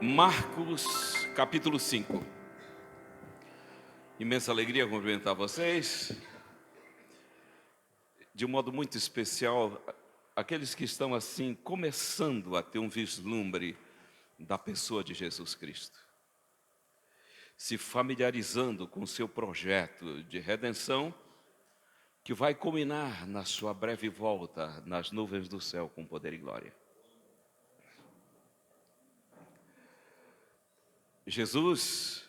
Marcos, capítulo 5. Imensa alegria cumprimentar vocês. De um modo muito especial, aqueles que estão assim, começando a ter um vislumbre da pessoa de Jesus Cristo. Se familiarizando com o seu projeto de redenção, que vai culminar na sua breve volta nas nuvens do céu com poder e glória. Jesus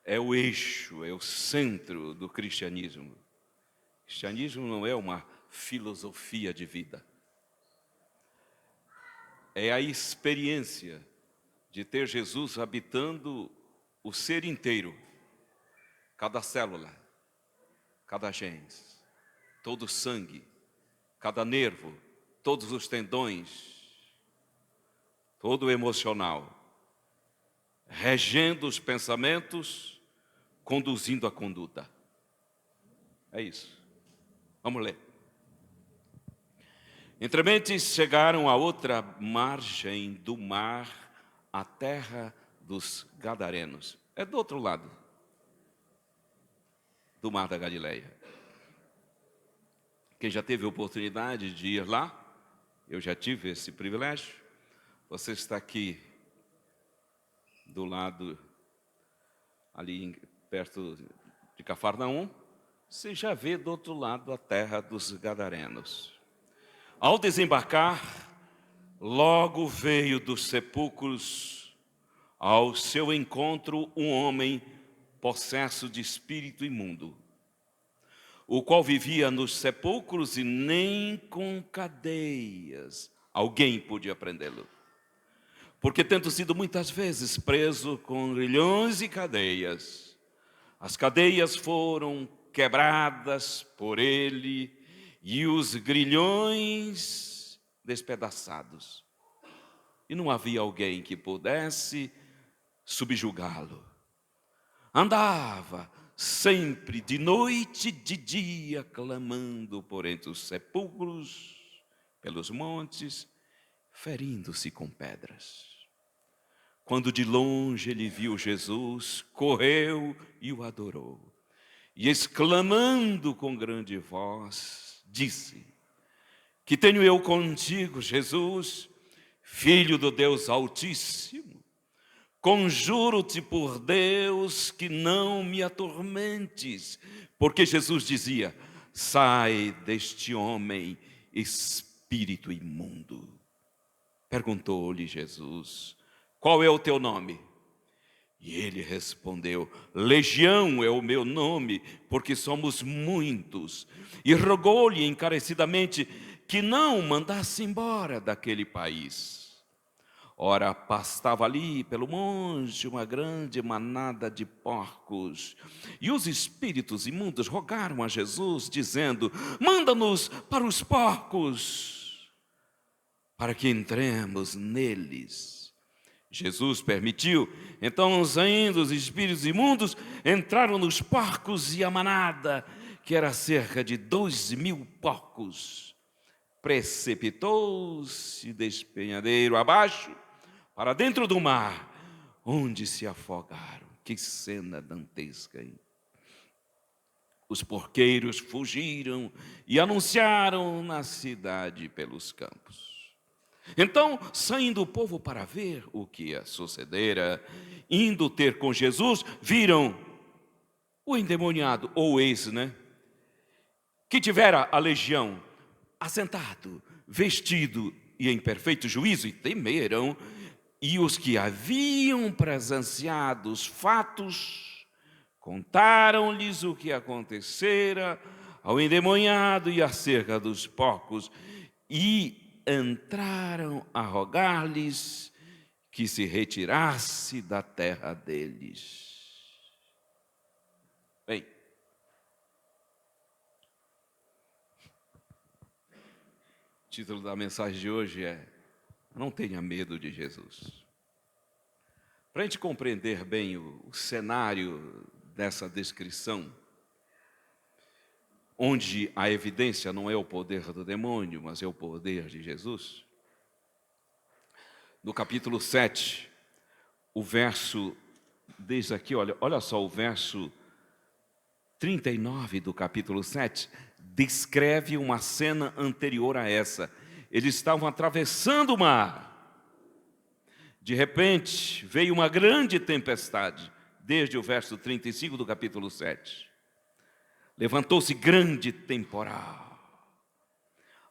é o eixo, é o centro do cristianismo. O cristianismo não é uma filosofia de vida. É a experiência de ter Jesus habitando o ser inteiro, cada célula, cada genes, todo o sangue, cada nervo, todos os tendões, todo o emocional, regendo os pensamentos, conduzindo a conduta. É isso. Vamos ler. Entrementes chegaram a outra margem do mar, a terra dos Gadarenos. É do outro lado do mar da Galileia. Quem já teve a oportunidade de ir lá, eu já tive esse privilégio. Você está aqui do lado, ali perto de Cafarnaum, você já vê do outro lado a terra dos Gadarenos. Ao desembarcar, logo veio dos sepulcros ao seu encontro um homem possesso de espírito imundo, o qual vivia nos sepulcros e nem com cadeias alguém podia prendê-lo. Porque tendo sido muitas vezes preso com grilhões e cadeias, as cadeias foram quebradas por ele e os grilhões despedaçados. E não havia alguém que pudesse subjugá-lo. Andava sempre de noite e de dia, clamando por entre os sepulcros, pelos montes, ferindo-se com pedras. Quando de longe ele viu Jesus, correu e o adorou. E exclamando com grande voz, disse: Que tenho eu contigo, Jesus, Filho do Deus Altíssimo? Conjuro-te por Deus que não me atormentes. Porque Jesus dizia: Sai deste homem, espírito imundo. Perguntou-lhe Jesus: Qual é o teu nome? E ele respondeu: Legião é o meu nome, porque somos muitos. E rogou-lhe encarecidamente que não o mandasse embora daquele país. Ora, pastava ali pelo monte uma grande manada de porcos. E os espíritos imundos rogaram a Jesus, dizendo: Manda-nos para os porcos, para que entremos neles. Jesus permitiu. Então, saindo os espíritos imundos, entraram nos porcos, e a manada, que era cerca de 2.000 porcos, precipitou-se despenhadeiro abaixo, para dentro do mar, onde se afogaram. Que cena dantesca, hein? Os porqueiros fugiram e anunciaram na cidade pelos campos. Então, saindo o povo para ver o que sucedera, indo ter com Jesus, viram o endemoniado, ou esse, que tivera a legião, assentado, vestido e em perfeito juízo, e temeram. E os que haviam presenciado os fatos, contaram-lhes o que acontecera ao endemoniado e acerca dos porcos, e entraram a rogar-lhes que se retirasse da terra deles. Bem, o título da mensagem de hoje é: Não tenha medo de Jesus. Para a gente compreender bem o cenário dessa descrição, onde a evidência não é o poder do demônio, mas é o poder de Jesus. No capítulo 7, o verso, desde aqui, olha só, o verso 39 do capítulo 7, descreve uma cena anterior a essa. Eles estavam atravessando o mar. De repente, veio uma grande tempestade, desde o verso 35 do capítulo 7. Levantou-se grande temporal.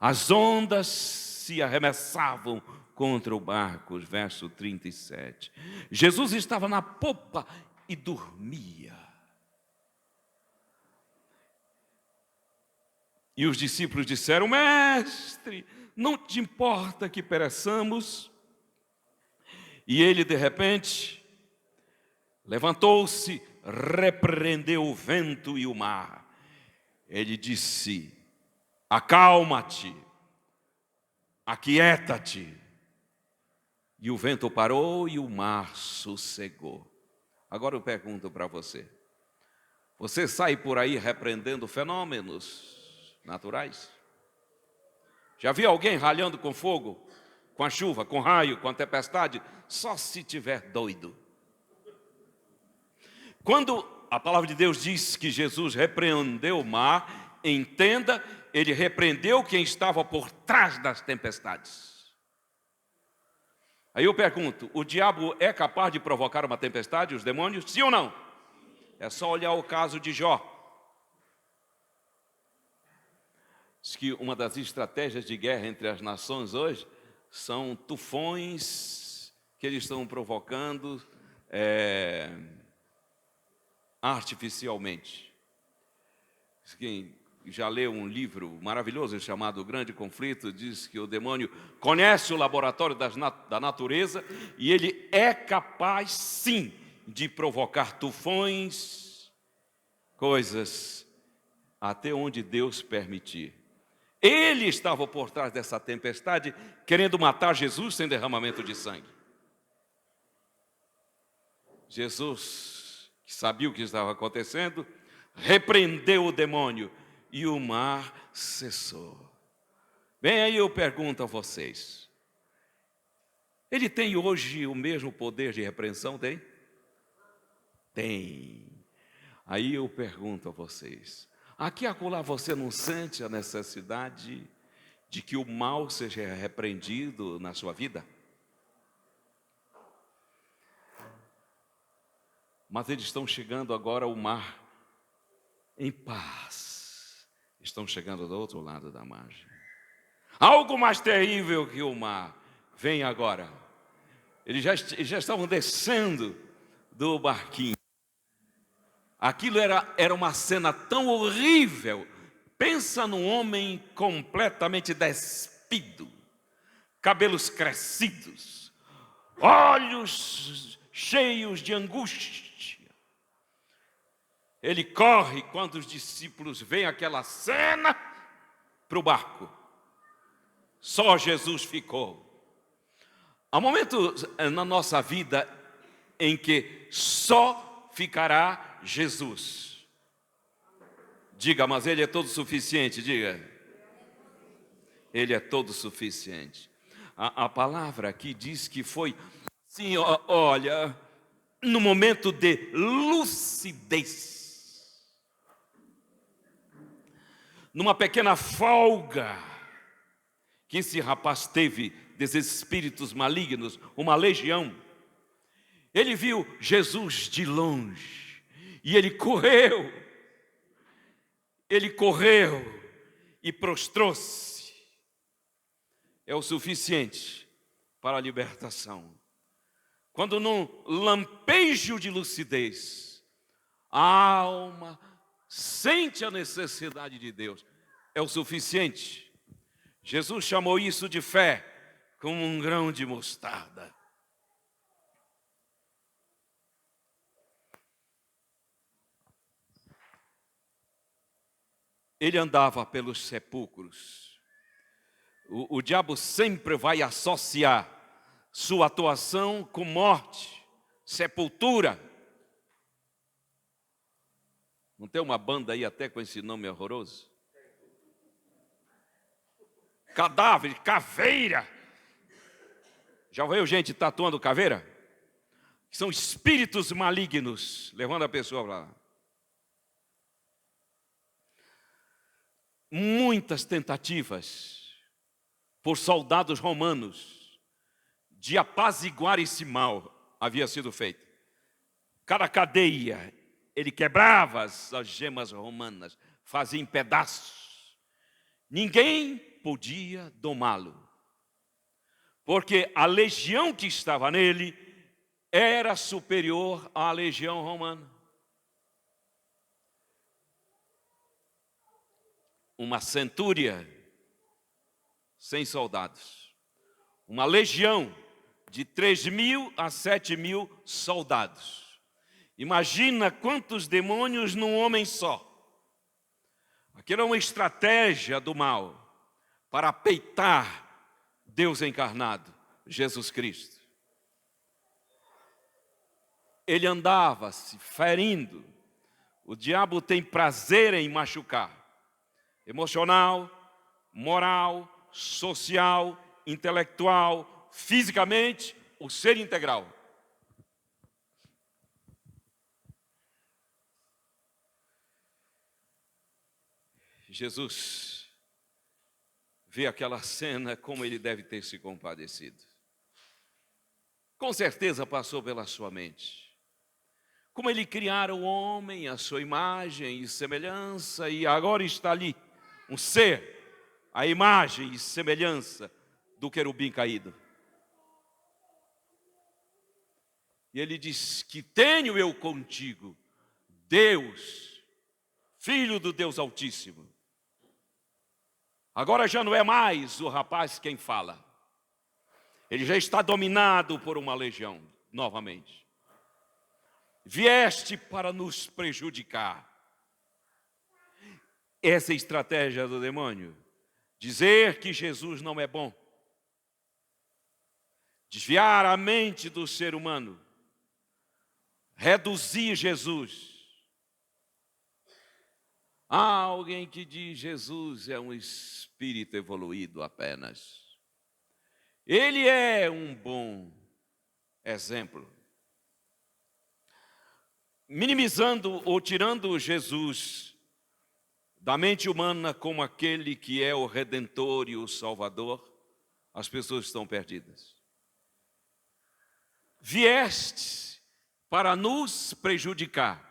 As ondas se arremessavam contra o barco, verso 37. Jesus estava na popa e dormia. E os discípulos disseram: Mestre, não te importa que pereçamos? E ele, de repente, levantou-se, repreendeu o vento e o mar. Ele disse: acalma-te, aquieta-te. E o vento parou e o mar sossegou. Agora eu pergunto para você: você sai por aí repreendendo fenômenos naturais? Já viu alguém ralhando com fogo, com a chuva, com raio, com a tempestade? Só se tiver doido. Quando a palavra de Deus diz que Jesus repreendeu o mar, entenda, ele repreendeu quem estava por trás das tempestades. Aí eu pergunto: o diabo é capaz de provocar uma tempestade, os demônios? Sim ou não? É só olhar o caso de Jó. Diz que uma das estratégias de guerra entre as nações hoje são tufões que eles estão provocando artificialmente. Quem já leu um livro maravilhoso chamado O Grande Conflito, diz que o demônio conhece o laboratório da natureza e ele é capaz, sim, de provocar tufões, coisas até onde Deus permitir. Ele estava por trás dessa tempestade, querendo matar Jesus sem derramamento de sangue. Jesus, que sabia o que estava acontecendo, repreendeu o demônio e o mar cessou. Bem, aí eu pergunto a vocês: ele tem hoje o mesmo poder de repreensão? Tem? Tem. Aí eu pergunto a vocês: aqui e acolá você não sente a necessidade de que o mal seja repreendido na sua vida? Mas eles estão chegando agora ao mar em paz. Estão chegando do outro lado da margem. Algo mais terrível que o mar vem agora. Eles já estavam descendo do barquinho. Aquilo era uma cena tão horrível. Pensa num homem completamente despido, cabelos crescidos, olhos cheios de angústia. Ele corre quando os discípulos veem aquela cena para o barco. Só Jesus ficou. Há momentos na nossa vida em que só ficará Jesus. Diga, mas Ele é todo suficiente, diga. Ele é todo suficiente. A palavra aqui diz que foi assim, olha, no momento de lucidez. Numa pequena folga que esse rapaz teve desses espíritos malignos, uma legião, ele viu Jesus de longe e ele correu e prostrou-se. É o suficiente para a libertação. Quando num lampejo de lucidez, a alma sente a necessidade de Deus, é o suficiente. Jesus chamou isso de fé, como um grão de mostarda. Ele andava pelos sepulcros. O diabo sempre vai associar sua atuação com morte, sepultura. Não tem uma banda aí até com esse nome horroroso? Cadáver, caveira. Já viu gente tatuando caveira? que são espíritos malignos, levando a pessoa para lá. Muitas tentativas por soldados romanos de apaziguar esse mal havia sido feita. Cada cadeia, ele quebrava as algemas romanas, fazia em pedaços. Ninguém podia domá-lo, porque a legião que estava nele era superior à legião romana. Uma centúria sem soldados, uma legião de 3.000 a 7.000 soldados. Imagina quantos demônios num homem só. Aquilo é uma estratégia do mal para peitar Deus encarnado, Jesus Cristo. Ele andava se ferindo. O diabo tem prazer em machucar. Emocional, moral, social, intelectual, fisicamente, o ser integral. Jesus vê aquela cena, como ele deve ter se compadecido. Com certeza passou pela sua mente. Como ele criara o homem, a sua imagem e semelhança, e agora está ali, um ser, a imagem e semelhança do querubim caído. E ele diz: que tenho eu contigo, Deus, Filho do Deus Altíssimo. Agora já não é mais o rapaz quem fala. Ele já está dominado por uma legião, novamente. Vieste para nos prejudicar. Essa é a estratégia do demônio. Dizer que Jesus não é bom. Desviar a mente do ser humano. Reduzir Jesus. Há alguém que diz: Jesus é um espírito evoluído apenas. Ele é um bom exemplo. Minimizando ou tirando Jesus da mente humana como aquele que é o Redentor e o Salvador, as pessoas estão perdidas. Vieste para nos prejudicar.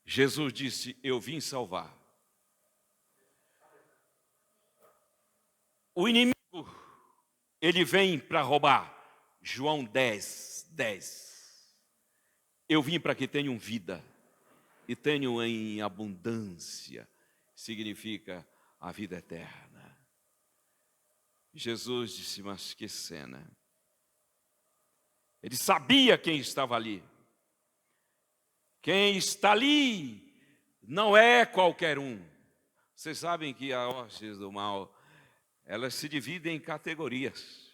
Jesus disse: eu vim salvar. O inimigo, ele vem para roubar. João 10, 10. Eu vim para que tenham vida e tenham em abundância. Significa a vida eterna. Jesus disse: mas que cena. Ele sabia quem estava ali. Quem está ali não é qualquer um. Vocês sabem que as hostes do mal, elas se dividem em categorias.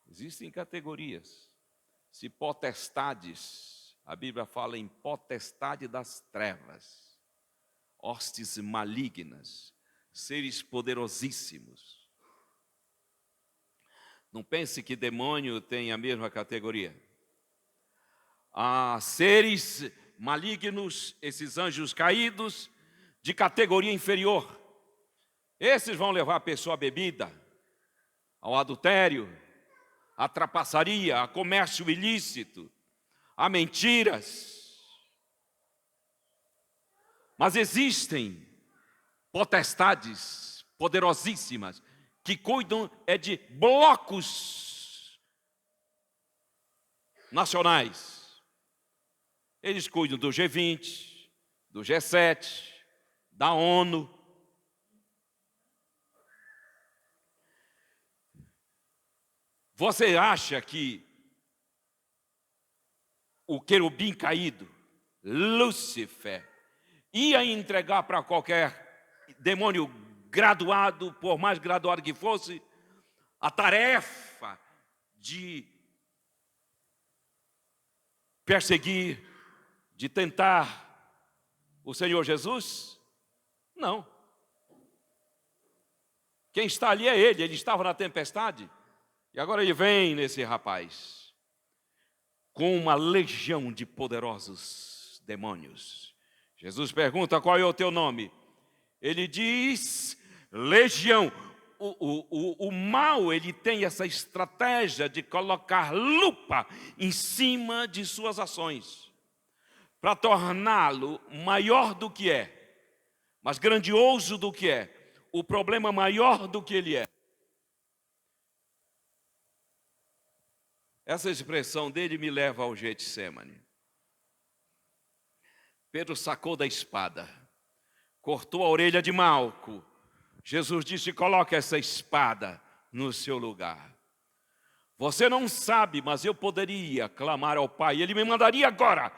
Existem categorias. Se potestades, a Bíblia fala em potestade das trevas, hostes malignas, seres poderosíssimos. Não pense que demônio tem a mesma categoria. Há seres malignos, esses anjos caídos, de categoria inferior. Esses vão levar a pessoa à bebida, ao adultério, à trapaçaria, a comércio ilícito, a mentiras. Mas existem potestades poderosíssimas que cuidam de blocos nacionais. Eles cuidam do G20, do G7, da ONU. Você acha que o querubim caído, Lúcifer, ia entregar para qualquer demônio graduado, por mais graduado que fosse, a tarefa de perseguir, de tentar o Senhor Jesus? Não. Quem está ali é ele estava na tempestade, e agora ele vem nesse rapaz. com uma legião de poderosos demônios. Jesus pergunta: qual é o teu nome? Ele diz: legião. O mal, ele tem essa estratégia de colocar lupa em cima de suas ações, para torná-lo maior do que é, mais grandioso do que é, o problema maior do que ele é. Essa expressão dele me leva ao Getsemane. Pedro sacou da espada, cortou a orelha de Malco. Jesus disse: coloque essa espada no seu lugar. Você não sabe, mas eu poderia clamar ao Pai, Ele me mandaria agora,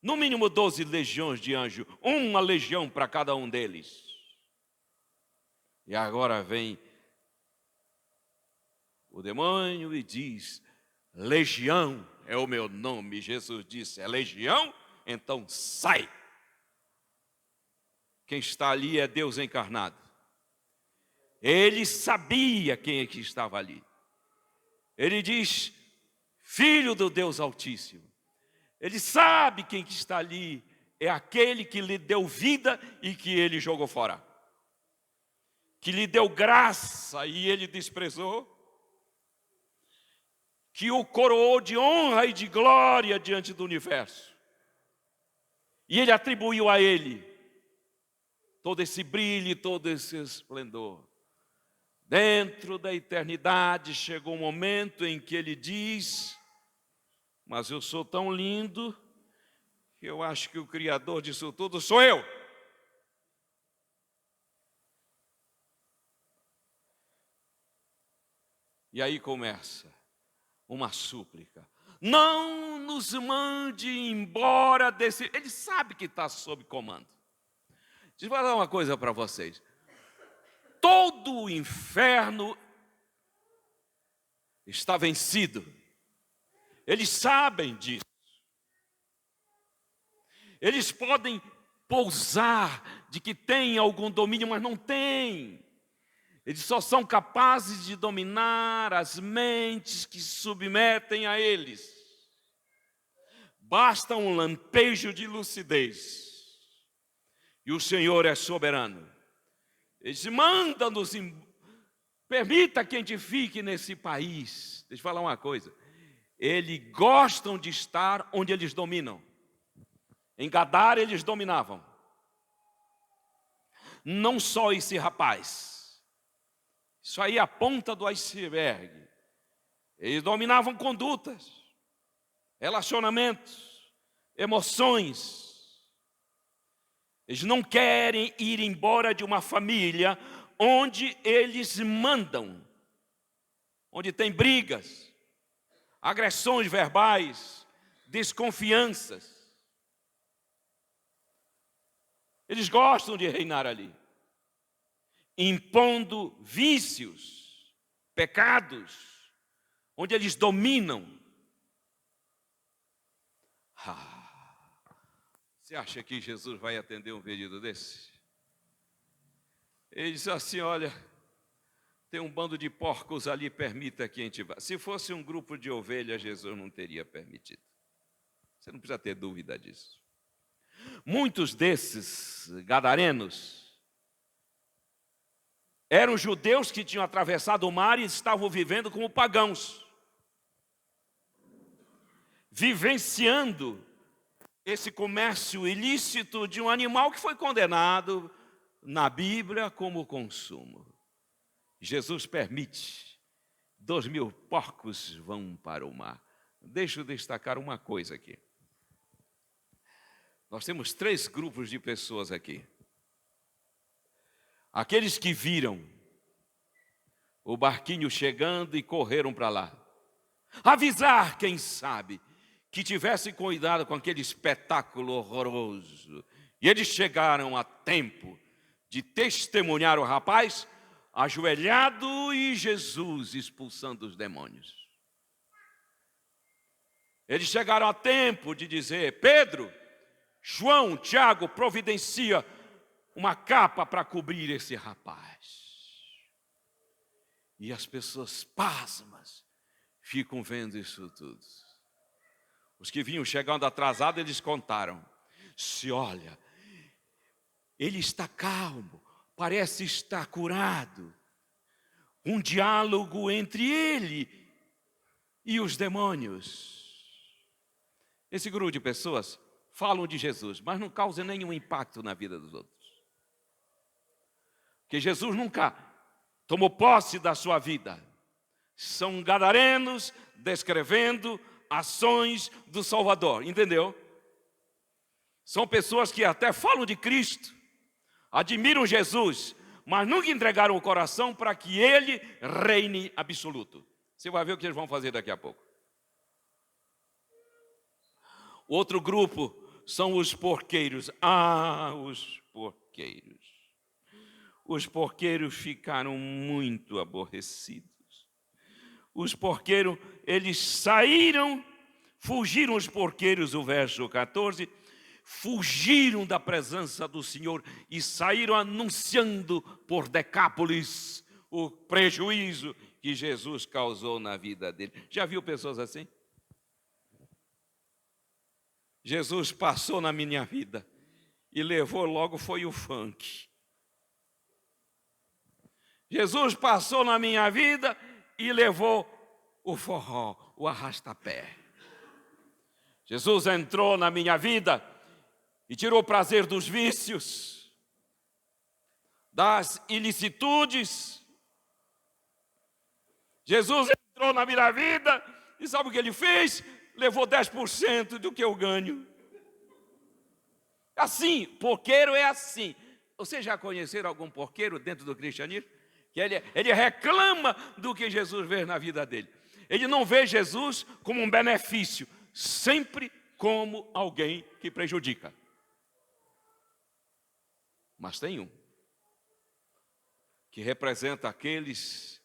no mínimo 12 legiões de anjos, uma legião para cada um deles. E agora vem o demônio e diz: legião é o meu nome. Jesus disse: é legião? Então sai. Quem está ali é Deus encarnado. Ele sabia quem é que estava ali. Ele diz: Filho do Deus Altíssimo. Ele sabe quem que está ali. É aquele que lhe deu vida e que ele jogou fora. Que lhe deu graça e ele desprezou. Que o coroou de honra e de glória diante do universo. E ele atribuiu a ele todo esse brilho, todo esse esplendor. Dentro da eternidade chegou um momento em que ele diz: mas eu sou tão lindo que eu acho que o Criador disso tudo sou eu. E aí começa uma súplica: não nos mande embora desse... Ele sabe que está sob comando. Deixa eu falar uma coisa para vocês. Todo o inferno está vencido. Eles sabem disso. Eles podem pousar de que tem algum domínio, mas não tem. Eles só são capazes de dominar as mentes que se submetem a eles. Basta um lampejo de lucidez. E o Senhor é soberano. Ele diz: manda-nos, permita que a gente fique nesse país. Deixa eu falar uma coisa. Eles gostam de estar onde eles dominam. Em Gadara eles dominavam. Não só esse rapaz. Isso aí é a ponta do iceberg. Eles dominavam condutas, relacionamentos, emoções. Eles não querem ir embora de uma família onde eles mandam, onde tem brigas, agressões verbais, desconfianças. Eles gostam de reinar ali, impondo vícios, pecados, onde eles dominam. Você acha que Jesus vai atender um pedido desse? Ele disse assim: olha, tem um bando de porcos ali, permita que a gente vá. Se fosse um grupo de ovelhas, Jesus não teria permitido. Você não precisa ter dúvida disso. Muitos desses gadarenos eram judeus que tinham atravessado o mar e estavam vivendo como pagãos, vivenciando esse comércio ilícito de um animal que foi condenado na Bíblia como consumo. Jesus permite, 2.000 porcos vão para o mar. Deixa eu destacar uma coisa aqui. Nós temos 3 grupos de pessoas aqui. Aqueles que viram o barquinho chegando e correram para lá. Avisar, quem sabe, que tivesse cuidado com aquele espetáculo horroroso. E eles chegaram a tempo de testemunhar o rapaz ajoelhado e Jesus expulsando os demônios. Eles chegaram a tempo de dizer: Pedro, João, Tiago, providencia uma capa para cobrir esse rapaz. E as pessoas pasmas ficam vendo isso tudo. Os que vinham chegando atrasados, eles contaram. Se olha, ele está calmo, parece estar curado. Um diálogo entre ele e os demônios. Esse grupo de pessoas falam de Jesus, mas não causam nenhum impacto na vida dos outros. Porque Jesus nunca tomou posse da sua vida. São gadarenos descrevendo ações do Salvador, entendeu? São pessoas que até falam de Cristo, admiram Jesus, mas nunca entregaram o coração para que Ele reine absoluto. Você vai ver o que eles vão fazer daqui a pouco. Outro grupo são os porqueiros. Os porqueiros. Os porqueiros ficaram muito aborrecidos. Os porqueiros, eles saíram, fugiram os porqueiros, o verso 14, fugiram da presença do Senhor e saíram anunciando por Decápolis o prejuízo que Jesus causou na vida dele. Já viu pessoas assim? Jesus passou na minha vida e levou logo foi o funk. Jesus passou na minha vida e levou o forró, o arrastapé. Jesus entrou na minha vida e tirou o prazer dos vícios, das ilicitudes. Jesus entrou na minha vida e sabe o que ele fez? Levou 10% do que eu ganho. Assim, porqueiro é assim. Vocês já conheceram algum porqueiro dentro do cristianismo? Que ele reclama do que Jesus vê na vida dele. Ele não vê Jesus como um benefício, sempre como alguém que prejudica. Mas tem um que representa aqueles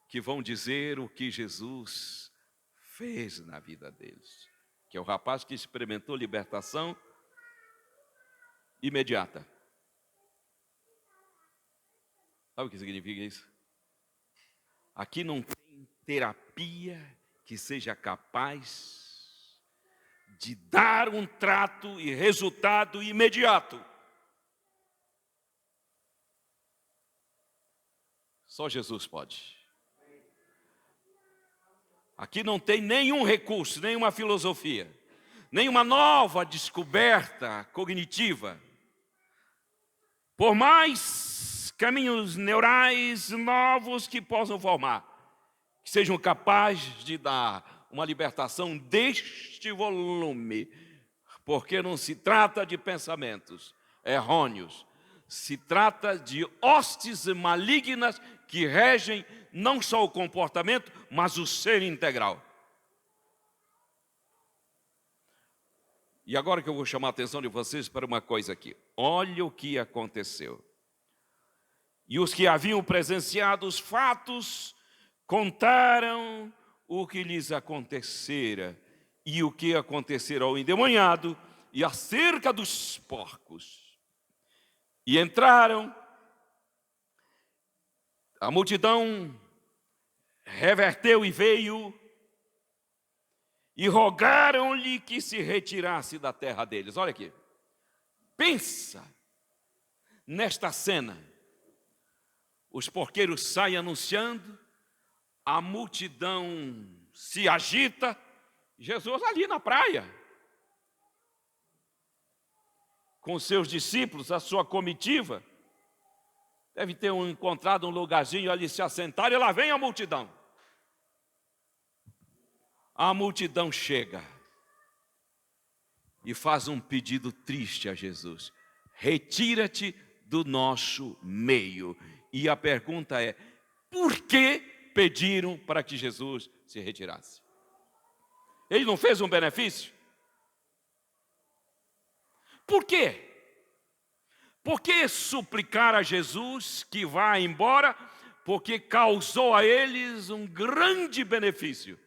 que vão dizer o que Jesus fez na vida deles, que é o rapaz que experimentou libertação imediata. Sabe o que significa isso? Aqui não tem terapia que seja capaz de dar um trato e resultado imediato. Só Jesus pode. Aqui não tem nenhum recurso, nenhuma filosofia, nenhuma nova descoberta cognitiva. Por mais caminhos neurais novos que possam formar, que sejam capazes de dar uma libertação deste volume, porque não se trata de pensamentos errôneos, se trata de hostes malignas que regem não só o comportamento, mas o ser integral. E agora que eu vou chamar a atenção de vocês para uma coisa aqui. Olha o que aconteceu. E os que haviam presenciado os fatos contaram o que lhes acontecera e o que acontecera ao endemoniado e acerca dos porcos. E entraram, a multidão reverteu e veio, e rogaram-lhe que se retirasse da terra deles. Olha aqui, pensa nesta cena. Os porqueiros saem anunciando, a multidão se agita, Jesus ali na praia, com seus discípulos, a sua comitiva, deve ter encontrado um lugarzinho ali se assentar, e lá vem a multidão. A multidão chega e faz um pedido triste a Jesus: retira-te do nosso meio. E a pergunta é: por que pediram para que Jesus se retirasse? Ele não fez um benefício? Por quê? Por que suplicar a Jesus que vá embora? Porque causou a eles um grande benefício.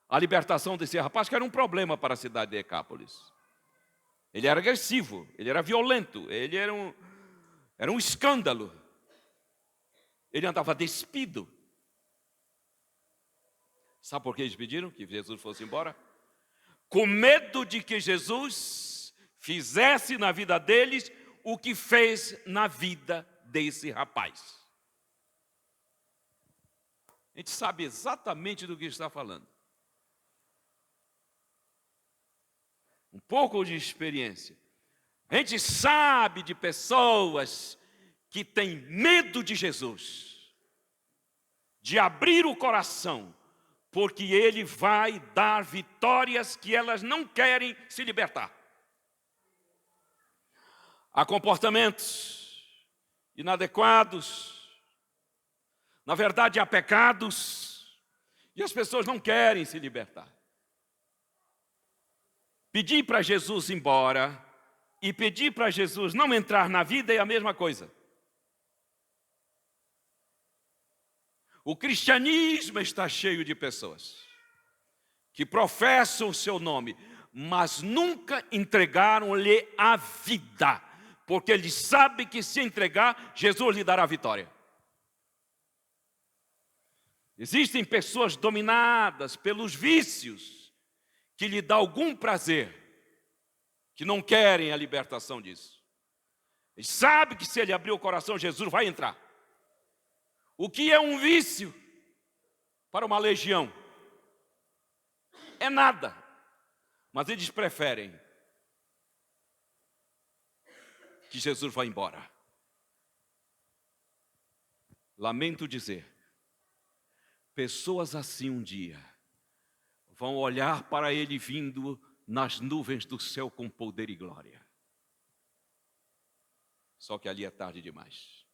A libertação desse rapaz, que era um problema para a cidade de Decápolis. Ele era agressivo, ele era violento, ele era um escândalo. Ele andava despido. Sabe por que eles pediram que Jesus fosse embora? com medo de que Jesus fizesse na vida deles o que fez na vida desse rapaz. A gente sabe exatamente do que está falando. Um pouco de experiência. A gente sabe de pessoas que têm medo de Jesus, de abrir o coração, porque Ele vai dar vitórias que elas não querem se libertar. Há comportamentos inadequados, na verdade há pecados, e as pessoas não querem se libertar. Pedir para Jesus ir embora e pedir para Jesus não entrar na vida é a mesma coisa. O cristianismo está cheio de pessoas que professam o seu nome, mas nunca entregaram-lhe a vida, porque eles sabem que se entregar, Jesus lhe dará a vitória. Existem pessoas dominadas pelos vícios, que lhe dá algum prazer, que não querem a libertação disso. Ele sabe que se ele abrir o coração, Jesus vai entrar. O que é um vício para uma legião? É nada. Mas eles preferem que Jesus vá embora. Lamento dizer, pessoas assim um dia vão olhar para ele vindo nas nuvens do céu com poder e glória. Só que ali é tarde demais.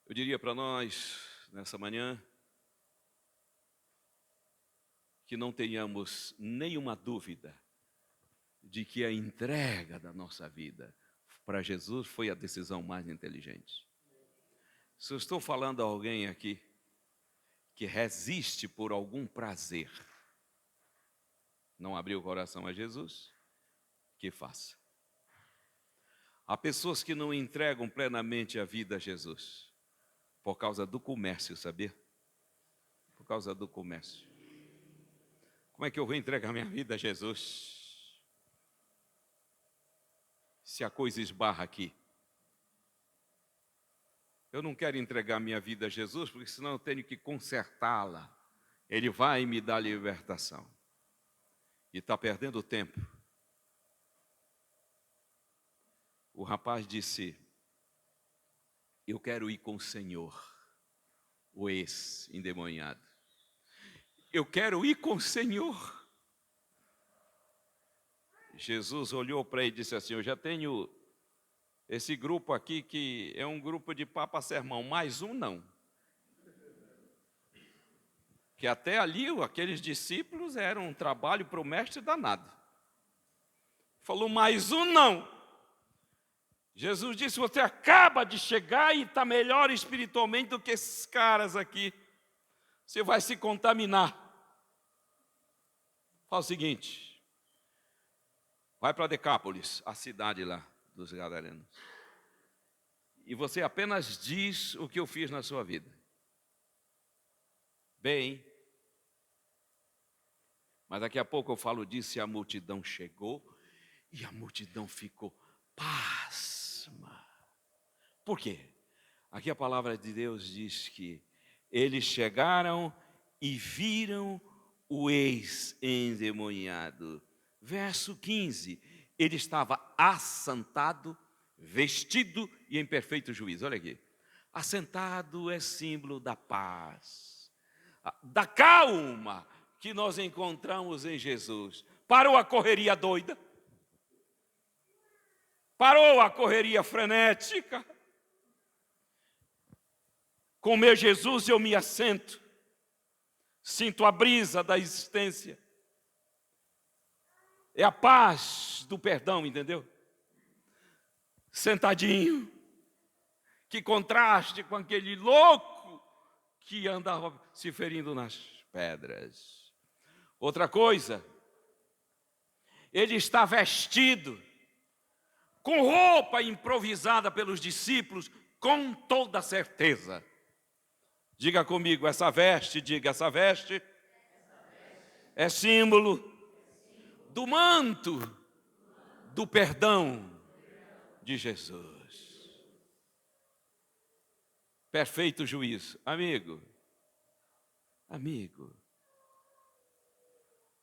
Eu diria para nós, nessa manhã, que não tenhamos nenhuma dúvida de que a entrega da nossa vida para Jesus foi a decisão mais inteligente. Se eu estou falando a alguém aqui que resiste por algum prazer, não abrir o coração a Jesus, que faça. Há pessoas que não entregam plenamente a vida a Jesus por causa do comércio, sabia? Por causa do comércio. Como é que eu vou entregar minha vida a Jesus se a coisa esbarra aqui? Eu não quero entregar minha vida a Jesus, porque senão eu tenho que consertá-la. Ele vai me dar libertação. E está perdendo tempo. O rapaz disse, eu quero ir com o Senhor, o ex-endemoniado. Eu quero ir com o Senhor. Jesus olhou para ele e disse assim, eu já tenho esse grupo aqui que é um grupo de papa sermão, mais um não. Que até ali aqueles discípulos eram um trabalho para o mestre danado. Falou, mais um não. Jesus disse, você acaba de chegar e está melhor espiritualmente do que esses caras aqui. Você vai se contaminar. Fala o seguinte, vai para Decápolis, a cidade lá dos gadarenos. E você apenas diz o que eu fiz na sua vida. Bem, mas daqui a pouco eu falo disso e a multidão chegou e a multidão ficou pasma. Por quê? Aqui a palavra de Deus diz que eles chegaram e viram o ex-endemoniado. Verso 15, ele estava assentado, vestido e em perfeito juízo. Olha aqui, assentado é símbolo da paz, da calma que nós encontramos em Jesus. Parou a correria doida, parou a correria frenética. Com meu Jesus eu me assento, sinto a brisa da existência. É a paz do perdão, entendeu? Sentadinho. Que contraste com aquele louco que andava se ferindo nas pedras. Outra coisa, ele está vestido com roupa improvisada pelos discípulos, com toda certeza. Diga comigo, essa veste, diga essa veste, é símbolo do manto do perdão de Jesus. Perfeito juízo. Amigo,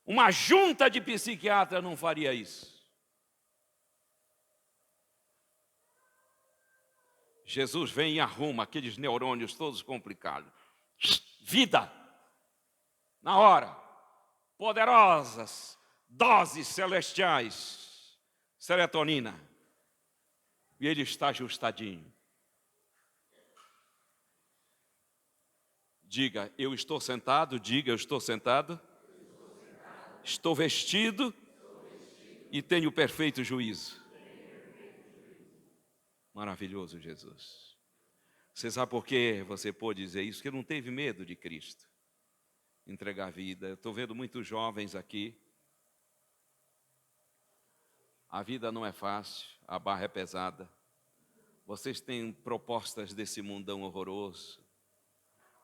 uma junta de psiquiatras não faria isso. Jesus vem e arruma aqueles neurônios todos complicados. Vida, na hora, poderosas doses celestiais, serotonina. E ele está ajustadinho. Diga, eu estou sentado. Diga, eu estou sentado. Estou vestido e tenho perfeito juízo. Maravilhoso Jesus. Você sabe por que você pôde dizer isso? Porque não teve medo de Cristo entregar a vida. Eu estou vendo muitos jovens aqui. A vida não é fácil, a barra é pesada. Vocês têm propostas desse mundão horroroso.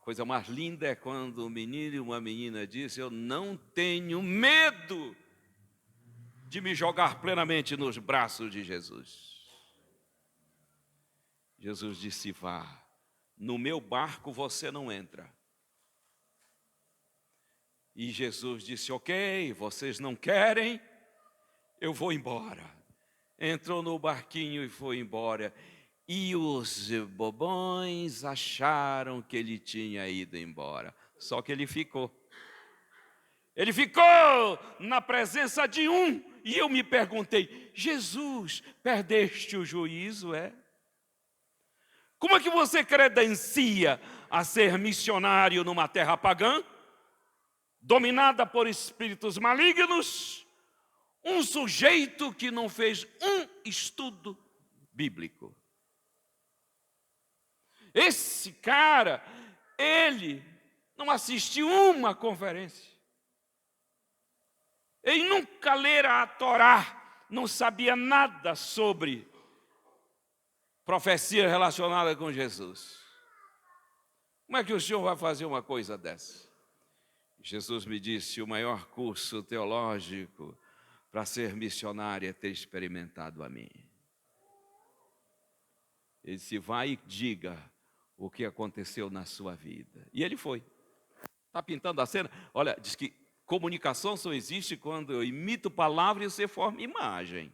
Coisa mais linda é quando um menino e uma menina dizem: eu não tenho medo de me jogar plenamente nos braços de Jesus. Jesus disse: vá, no meu barco você não entra. E Jesus disse: ok, vocês não querem, eu vou embora. Entrou no barquinho e foi embora. E os bobões acharam que ele tinha ido embora. Só que ele ficou. Ele ficou na presença de um. E eu me perguntei: Jesus, perdeste o juízo, é? Como é que você credencia a ser missionário numa terra pagã, dominada por espíritos malignos, um sujeito que não fez um estudo bíblico? Esse cara, ele não assistiu uma conferência. Ele nunca lera a Torá, não sabia nada sobre profecia relacionada com Jesus. Como é que o senhor vai fazer uma coisa dessa? Jesus me disse: o maior curso teológico para ser missionário é ter experimentado a mim. Ele disse: vai e diga o que aconteceu na sua vida. E ele foi. Está pintando a cena? Olha, diz que comunicação só existe quando eu imito palavra e você forma imagem.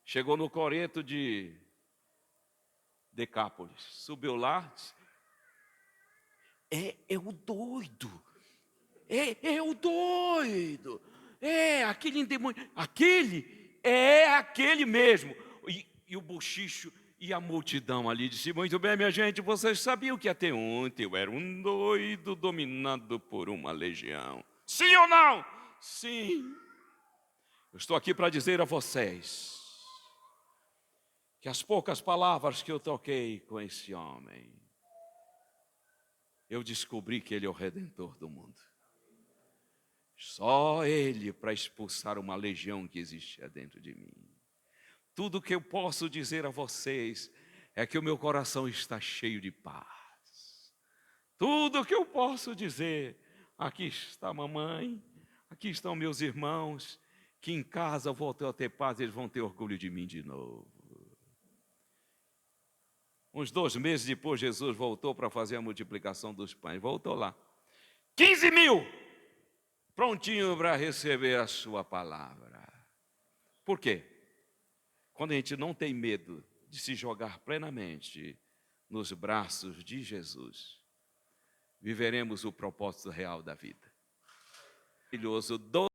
Chegou no coreto de Decápolis, subiu lá, é o doido, é o doido, é aquele endemoniado, aquele mesmo. E o bochicho e a multidão ali disse: muito bem, minha gente, vocês sabiam que até ontem eu era um doido dominado por uma legião. Sim ou não? Sim. Eu estou aqui para dizer a vocês que as poucas palavras que eu troquei com esse homem, eu descobri que ele é o Redentor do mundo. Só ele para expulsar uma legião que existia dentro de mim. Tudo que eu posso dizer a vocês é que o meu coração está cheio de paz. Tudo que eu posso dizer: aqui está a mamãe, aqui estão meus irmãos, que em casa eu voltei a ter paz, eles vão ter orgulho de mim de novo. Uns 2 meses depois, Jesus voltou para fazer a multiplicação dos pães. Voltou lá. 15 mil, prontinho para receber a sua palavra. Por quê? Quando a gente não tem medo de se jogar plenamente nos braços de Jesus, viveremos o propósito real da vida. Maravilhoso.